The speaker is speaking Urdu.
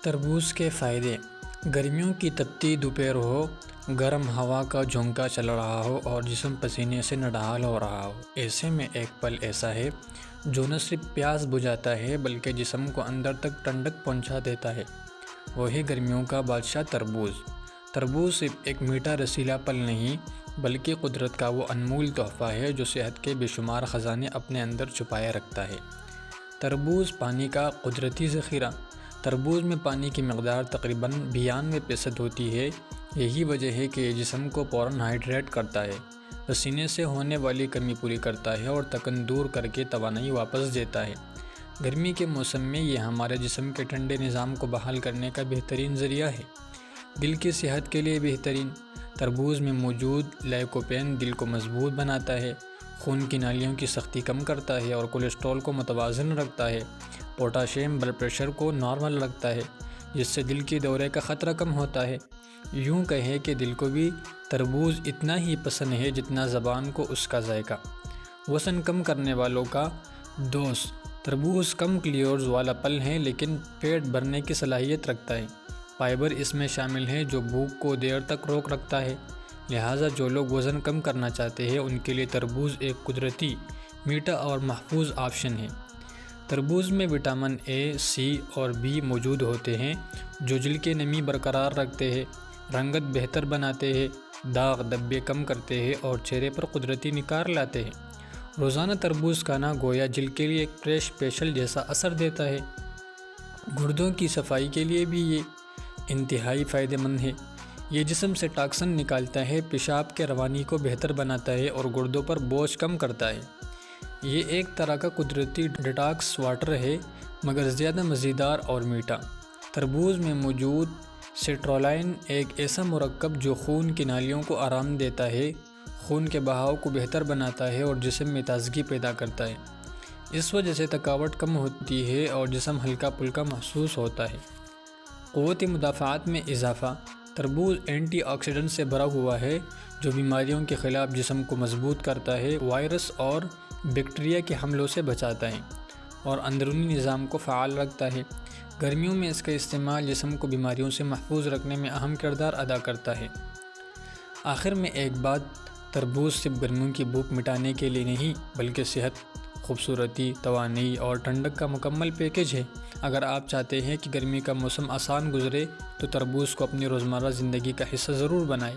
تربوز کے فائدے۔ گرمیوں کی تپتی دوپہر ہو، گرم ہوا کا جھونکا چل رہا ہو اور جسم پسینے سے نڈھال ہو رہا ہو، ایسے میں ایک پل ایسا ہے جو نہ صرف پیاس بجھاتا ہے بلکہ جسم کو اندر تک ٹھنڈک پہنچا دیتا ہے، وہی گرمیوں کا بادشاہ تربوز۔ تربوز صرف ایک میٹھا رسیلا پھل نہیں بلکہ قدرت کا وہ انمول تحفہ ہے جو صحت کے بے شمار خزانے اپنے اندر چھپائے رکھتا ہے۔ تربوز پانی کا قدرتی ذخیرہ۔ تربوز میں پانی کی مقدار تقریباً 92% ہوتی ہے، یہی وجہ ہے کہ یہ جسم کو فوراً ہائیڈریٹ کرتا ہے، پسینے سے ہونے والی کمی پوری کرتا ہے اور تکن دور کر کے توانائی واپس دیتا ہے۔ گرمی کے موسم میں یہ ہمارے جسم کے ٹھنڈے نظام کو بحال کرنے کا بہترین ذریعہ ہے۔ دل کی صحت کے لیے بہترین۔ تربوز میں موجود لائکوپین دل کو مضبوط بناتا ہے، خون کی نالیوں کی سختی کم کرتا ہے اور کولیسٹرول کو متوازن رکھتا ہے۔ پوٹاشیم بلڈ پریشر کو نارمل رکھتا ہے، جس سے دل کے دورے کا خطرہ کم ہوتا ہے۔ یوں کہیں کہ دل کو بھی تربوز اتنا ہی پسند ہے جتنا زبان کو اس کا ذائقہ۔ وزن کم کرنے والوں کا دوست۔ تربوز کم کیلوریز والا پھل ہے لیکن پیٹ بھرنے کی صلاحیت رکھتا ہے۔ فائبر اس میں شامل ہے جو بھوک کو دیر تک روک رکھتا ہے، لہٰذا جو لوگ وزن کم کرنا چاہتے ہیں ان کے لیے تربوز ایک قدرتی، میٹھا اور محفوظ آپشن ہے۔ تربوز میں وٹامن اے، سی اور بی موجود ہوتے ہیں جو جلد کی نمی برقرار رکھتے ہیں، رنگت بہتر بناتے ہیں، داغ دھبے کم کرتے ہیں اور چہرے پر قدرتی نکھار لاتے ہیں۔ روزانہ تربوز کھانا گویا جلد کے لیے ایک فریش فیشل جیسا اثر دیتا ہے۔ گردوں کی صفائی کے لیے بھی یہ انتہائی فائدہ مند ہے۔ یہ جسم سے ٹاکسن نکالتا ہے، پیشاب کے روانی کو بہتر بناتا ہے اور گردوں پر بوجھ کم کرتا ہے۔ یہ ایک طرح کا قدرتی ڈیٹاکس واٹر ہے، مگر زیادہ مزیدار اور میٹھا۔ تربوز میں موجود سٹرولائن ایک ایسا مرکب جو خون کی نالیوں کو آرام دیتا ہے، خون کے بہاؤ کو بہتر بناتا ہے اور جسم میں تازگی پیدا کرتا ہے۔ اس وجہ سے تھکاوٹ کم ہوتی ہے اور جسم ہلکا پھلکا محسوس ہوتا ہے۔ قوت مدافعت میں اضافہ۔ تربوز اینٹی آکسیڈنٹ سے بھرا ہوا ہے جو بیماریوں کے خلاف جسم کو مضبوط کرتا ہے، وائرس اور بیکٹیریا کے حملوں سے بچاتا ہے اور اندرونی نظام کو فعال رکھتا ہے۔ گرمیوں میں اس کا استعمال جسم کو بیماریوں سے محفوظ رکھنے میں اہم کردار ادا کرتا ہے۔ آخر میں ایک بات، تربوز صرف گرمیوں کی بھوک مٹانے کے لیے نہیں بلکہ صحت، خوبصورتی، توانائی اور ٹھنڈک کا مکمل پیکیج ہے۔ اگر آپ چاہتے ہیں کہ گرمی کا موسم آسان گزرے تو تربوز کو اپنی روزمرہ زندگی کا حصہ ضرور بنائیں۔